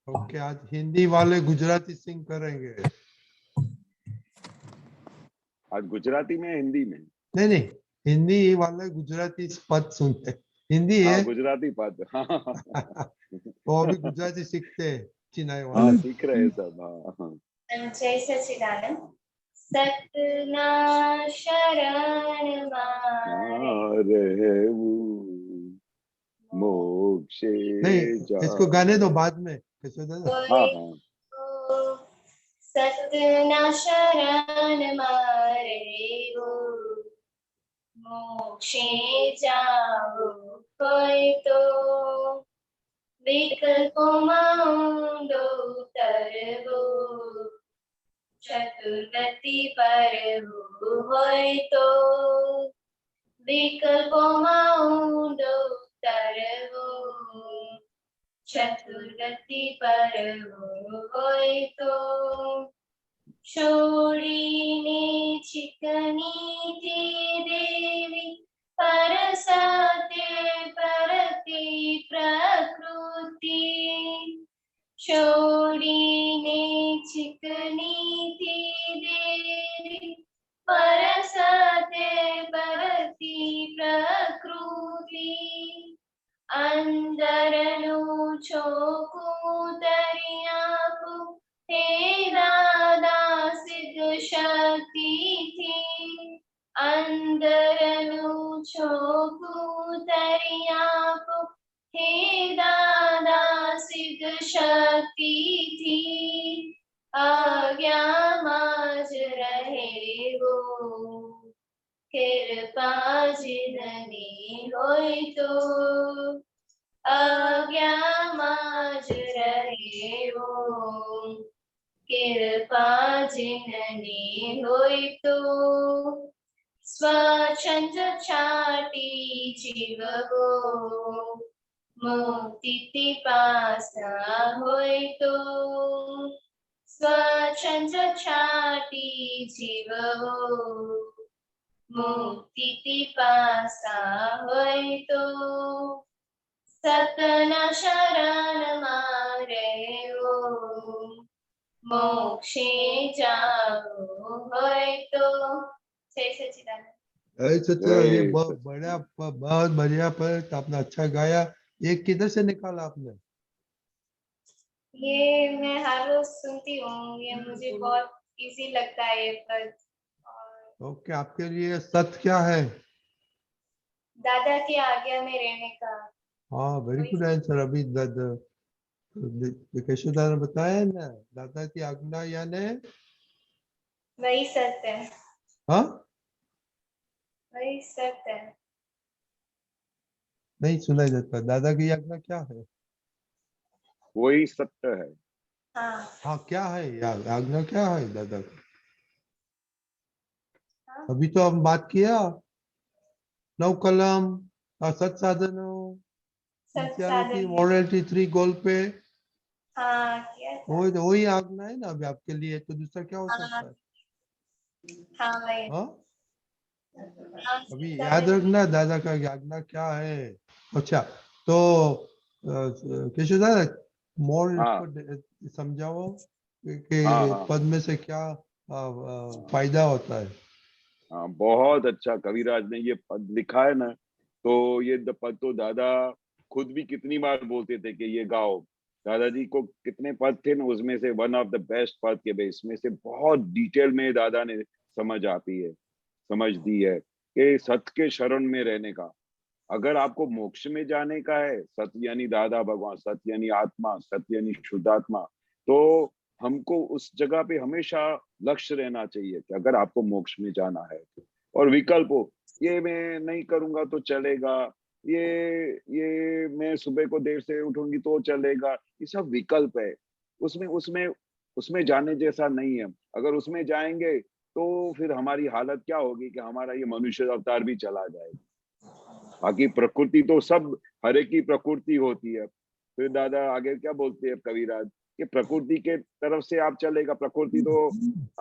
Okay, आज हिंदी वाले गुजराती सिंग करेंगे। आज गुजराती में हिंदी में? नहीं नहीं, हिंदी वाले गुजराती पद सुनते। हिंदी है। हाँ गुजराती पद। हाँ वो अभी गुजराती सीखते हैं, चिनाई हाँ वाले। सीख रहे हैं सब। हाँ हाँ। जय सच्चिदानंद। सतना शरण मारे रहेवू मोक्षे नहीं, इसको गाने दो जाऊं। बाद में कैसे दादा। हाँ हाँ। सतना शरण मारे वो मोक्षे जाओ कोई तो विकल्पोમાં ઊંડો તરવો ચતુર્ગતિ પરવું હોય તો વિકલ્પોમાં ઊંડો તરવો ચતુર્ગતિ પરવું હોય તો છોડીને ચિકનીથી દેવી પરસાતે પરતી પ્રકૃતિ છોડીને ચિકનીથી દેવી પરસાતે પરતી પ્રકૃતિ અંદરનું ચોખ્ખું દરિયાપું હે દાદા સિદ્ધ શક્તિથી અંદરનું ચોખ્ખું દરિયાપું હે દાદા સિદ્ધ શક્તિથી આજ્ઞામાં જ રહેવો कृपा जिननी होय तो આજ્ઞામાં જ રહેવો कृपा जिननी होय तो स्वच्छंद छाटी जीवगो मुक्ति पासा होय तो स्वच्छंद छाटी जीवगो मुक्ति पासा होय तो सतना शरण मारे वो मोक्षे जाओ होय तो जय सच्चिदानंद। अच्छा, ये बहुत बढ़िया पर आपने अच्छा गाया। ये किधर से निकाला आपने? ये मैं हर रोज सुनती हूँ, ये मुझे बहुत इजी लगता है ये पद। ओके, आपके लिए सत्य क्या है? दादा की आज्ञा में रहने का। हाँ, वेरी गुड आंसर। अभी केशव दादा ने बताया ना, दादा की आज्ञा यानी वही सत्य है, हाँ, वही सत्य है। नहीं सुनाई देता। दादा की आज्ञा क्या है? वही सत्य है। हाँ हाँ, क्या है यार, आज्ञा क्या है दादा की? हाँ अभी तो हम बात किया, नव कलम, सत साधनों, सिंसियरिटी, सत्साधन। मॉरलिटी, 3 गोल पे। हाँ किया था। वही आज्ञा है ना अभी आपके लिए, तो दूसरा क्या हो सकता है? हाँ वही। हाँ, हाँ अभी सत्साधन। याद रखना दादा का आज्ञा क्या है। अच्छा, तो केशव दादा मोर हाँ इसको समझाओ कि हाँ हाँ पद में से क्या फायदा होता है। हाँ। बहुत अच्छा कविराज ने ये पद लिखा है ना, तो ये पद तो दादा खुद भी कितनी बार बोलते थे कि ये गाओ। दादाजी को कितने पद थे ना, उसमें से वन ऑफ द बेस्ट पद के बेस में से बहुत डिटेल में दादा ने समझ दी है कि सत्य के शरण में रहने का। अगर आपको मोक्ष में जाने का है, सत्य यानी दादा भगवान, सत्य यानी आत्मा, सत्य यानी शुद्धात्मा, तो हमको उस जगह पे हमेशा लक्ष्य रहना चाहिए कि अगर आपको मोक्ष में जाना है तो। और विकल्प हो, ये मैं नहीं करूंगा तो चलेगा, ये मैं सुबह को देर से उठूंगी तो चलेगा, ये सब विकल्प है। उसमें उसमें उसमें जाने जैसा नहीं है। अगर उसमें जाएंगे तो फिर हमारी हालत क्या होगी कि हमारा ये मनुष्य अवतार भी चला जाएगा। बाकी प्रकृति तो सब, हर एक की प्रकृति होती है। फिर दादा आगे क्या बोलते हैं कविराज कि प्रकृति के तरफ से आप चलेगा, प्रकृति तो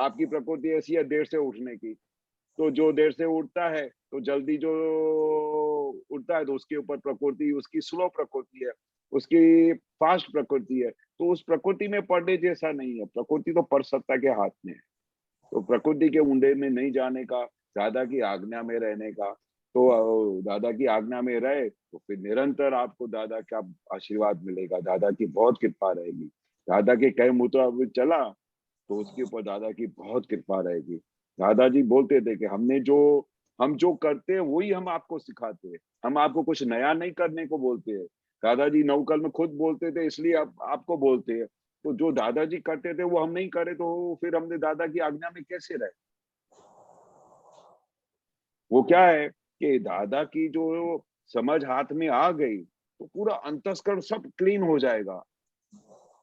आपकी प्रकृति ऐसी है देर से उठने की, तो जो देर से उठता है तो जल्दी जो उठता है तो उसके ऊपर प्रकृति उसकी स्लो प्रकृति है। उसकी फास्ट प्रकृति है, तो उस प्रकृति में पढ़ने जैसा नहीं है। प्रकृति तो परसत्ता के हाथ में है। तो प्रकृति के उंडे में नहीं जाने का, दादा की आज्ञा में रहने का। तो दादा की आज्ञा में रहे तो फिर निरंतर आपको दादा का आशीर्वाद मिलेगा, दादा की बहुत कृपा रहेगी। दादा के कहे मुताबिक चला तो उसके ऊपर दादा की बहुत कृपा रहेगी। दादाजी बोलते थे कि हम जो करते हैं वही हम आपको सिखाते हैं, हम आपको कुछ नया नहीं करने को बोलते हैं। दादाजी नवकल में खुद बोलते थे, इसलिए आपको बोलते हैं। तो जो दादाजी करते थे वो हम नहीं करे, तो फिर हमने दादा की आज्ञा में कैसे रहे? वो क्या है कि दादा की जो समझ हाथ में आ गई तो पूरा अंतस्करण सब क्लीन हो जाएगा,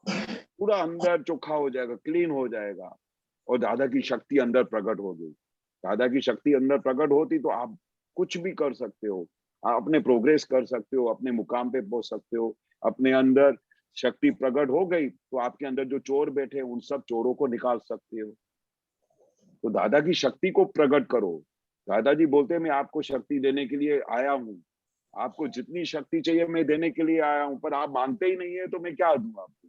पूरा अंदर चोखा हो जाएगा, क्लीन हो जाएगा, और दादा की शक्ति अंदर प्रकट हो गई। दादा की शक्ति अंदर प्रकट होती तो आप कुछ भी कर सकते हो, आप अपने प्रोग्रेस कर सकते हो, अपने मुकाम पे पहुंच सकते हो। अपने अंदर शक्ति प्रकट हो गई तो आपके अंदर जो चोर बैठे हैं उन सब चोरों को निकाल सकते हो। तो दादा की शक्ति को प्रकट करो। दादाजी बोलते हैं मैं आपको शक्ति देने के लिए आया हूँ, आपको जितनी शक्ति चाहिए मैं देने के लिए आया हूँ, पर आप मांगते ही नहीं है तो मैं क्या दूं आपको?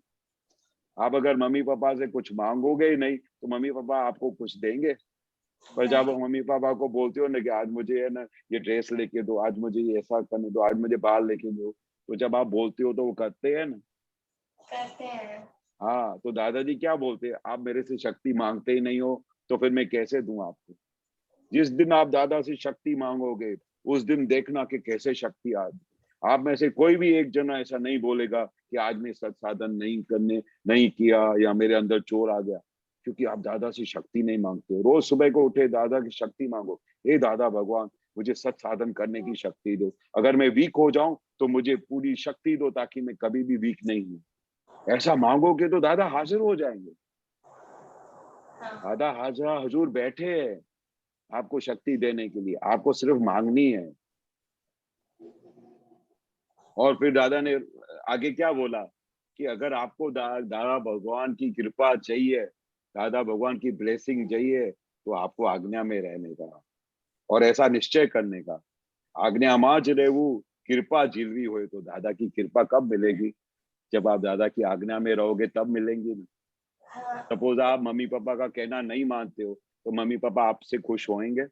आप अगर मम्मी पापा से कुछ मांगोगे ही नहीं तो मम्मी पापा आपको कुछ देंगे? पर जब आप मम्मी पापा को बोलते हो ना कि आज मुझे है ना ये ड्रेस लेके दो, आज मुझे ये ऐसा करने दो, आज मुझे बाल लेके दो, तो जब आप बोलते हो तो वो करते हैं ना। करते हैं। हाँ, तो दादाजी क्या बोलते हैं, आप मेरे से शक्ति मांगते ही नहीं हो तो फिर मैं कैसे दूं आपको? जिस दिन आप दादा से शक्ति मांगोगे उस दिन देखना कि कैसे शक्ति आ। आप में से कोई भी एक जना ऐसा नहीं बोलेगा कि आज मैं सत साधन नहीं किया या मेरे अंदर चोर आ गया, क्योंकि आप दादा से शक्ति नहीं मांगते हो। रोज सुबह को उठे दादा की शक्ति मांगो, हे दादा भगवान मुझे सत साधन करने की शक्ति दो, अगर मैं वीक हो जाऊं तो मुझे पूरी शक्ति दो ताकि मैं कभी भी वीक नहीं हूं। ऐसा मांगोगे तो दादा हाजिर हो जाएंगे। हाँ। दादा हाजिर हजूर बैठे हैं आपको शक्ति देने के लिए, आपको सिर्फ मांगनी है। और फिर दादा ने आगे क्या बोला कि अगर आपको दादा भगवान की कृपा चाहिए, दादा भगवान की ब्लेसिंग चाहिए, तो आपको आज्ञा में रहने का और ऐसा निश्चय करने का। आज्ञा माज रेवू कृपा झिलवी होए, तो दादा की कृपा कब मिलेगी? जब आप दादा की आज्ञा में रहोगे तब मिलेंगी ना। हाँ। सपोज आप मम्मी पापा का कहना नहीं मानते हो तो मम्मी पापा आपसे खुश होंगे?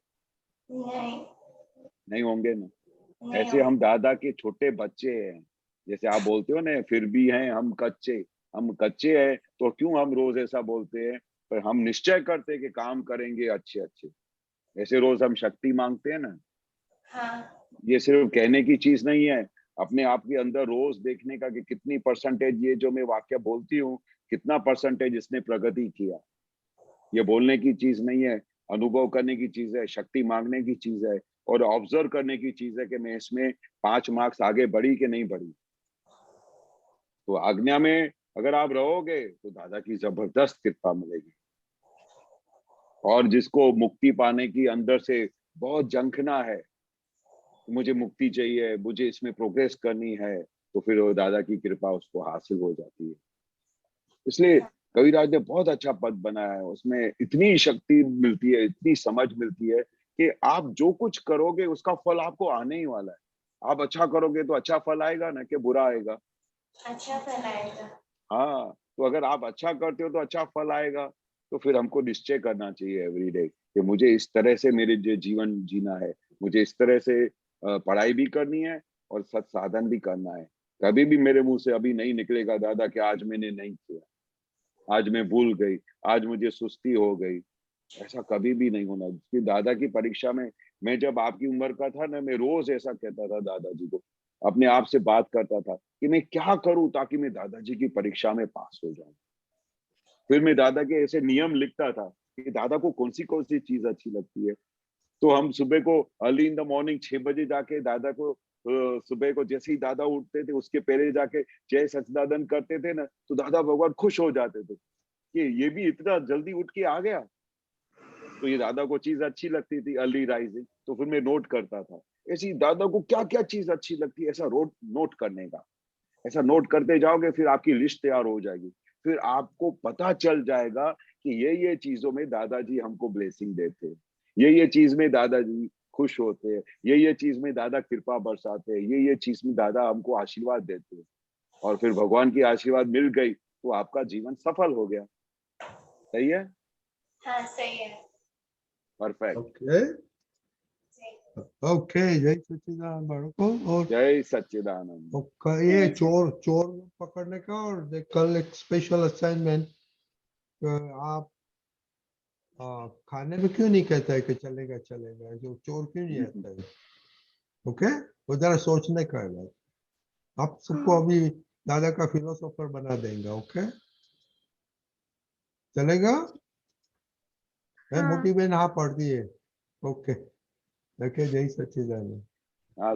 नहीं। नहीं होंगे ना। नहीं ऐसे हम दादा के छोटे बच्चे हैं, जैसे आप बोलते हो ना फिर भी हैं हम कच्चे हैं, तो क्यों हम रोज ऐसा बोलते हैं? पर हम निश्चय करते हैं कि काम करेंगे अच्छे अच्छे। ऐसे रोज हम शक्ति मांगते हैं ना। हाँ। ये सिर्फ कहने की चीज नहीं है, अपने आप के अंदर रोज देखने का कि कितनी परसेंटेज ये जो मैं वाक्य बोलती हूँ, कितना परसेंटेज इसने प्रगति किया। ये बोलने की चीज नहीं है, अनुभव करने की चीज है, शक्ति मांगने की चीज है, और ऑब्जर्व करने की चीज है कि मैं इसमें 5 मार्क्स आगे बढ़ी कि नहीं बढ़ी। तो आज्ञा में अगर आप रहोगे तो दादा की जबरदस्त कृपा मिलेगी। और जिसको मुक्ति पाने की अंदर से बहुत झंखना है, मुझे मुक्ति चाहिए, मुझे इसमें प्रोग्रेस करनी है, तो फिर वो दादा की कृपा उसको हासिल हो जाती है। इसलिए कविराज ने बहुत अच्छा पद बनाया है, उसमें इतनी शक्ति मिलती है, इतनी समझ मिलती है कि आप जो कुछ करोगे उसका फल आपको आने ही वाला है। आप अच्छा करोगे तो अच्छा फल आएगा ना, कि बुरा आएगा? अच्छा फैलाएगा। हाँ, तो अगर आप अच्छा करते हो तो अच्छा फल आएगा। तो फिर हमको निश्चय करना चाहिए एवरीडे कि मुझे इस तरह से मेरे जो जीवन जीना है, मुझे इस तरह से पढ़ाई भी करनी है और सत साधन भी करना है। कभी भी मेरे मुंह से अभी नहीं निकलेगा दादा कि आज मैंने नहीं किया, आज मैं भूल गई, आज मुझे सुस्ती हो गई। ऐसा कभी भी नहीं होना। कि दादा की परीक्षा में मैं जब आपकी उम्र का था ना, मैं रोज ऐसा कहता था दादाजी को, अपने आप से बात करता था कि मैं क्या करूं ताकि मैं दादाजी की परीक्षा में पास हो जाऊं। फिर मैं दादा के ऐसे नियम लिखता था कि दादा को कौन सी चीज अच्छी लगती है। तो हम सुबह को अर्ली इन द मॉर्निंग 6 बजे जाके दादा को सुबह को जैसे ही दादा उठते थे उसके पहले जाके जय सच्चिदानंद करते थे ना, तो दादा भगवान खुश हो जाते थे कि ये भी इतना जल्दी उठ के आ गया। तो ये दादा को चीज अच्छी लगती थी अर्ली राइजिंग, तो फिर मैं नोट करता था। ऐसी दादा को क्या क्या चीज अच्छी लगती है, ऐसा नोट करने का। ऐसा नोट करते जाओगे फिर आपकी लिस्ट तैयार हो जाएगी। फिर आपको पता चल जाएगा कि ये चीजों में दादाजी हमको ब्लेसिंग देते हैं, ये चीज में दादाजी खुश होते हैं, ये चीज में दादा कृपा बरसाते हैं, ये चीज में दादा हमको आशीर्वाद देते हैं। और फिर भगवान की आशीर्वाद मिल गई तो आपका जीवन सफल हो गया। सही है, हाँ सही है। परफेक्ट। ओके सही। ओके, जय सच्चिदानंद बालकों। और जय सच्चिदानंद। ये जय चोर चोर पकड़ने का, और कल एक स्पेशल असाइनमेंट, आप खाने में क्यों नहीं कहता है कि चलेगा चलेगा, जो चोर क्यों नहीं आता है? ओके, वो जरा सोचने का है बात। आप सबको अभी दादा का फिलोसोफर बना देंगे। ओके, चलेगा? हाँ। मोटी बहन हाँ पढ़ती है। ओके ओके, जय सच्चिदानंद। हाँ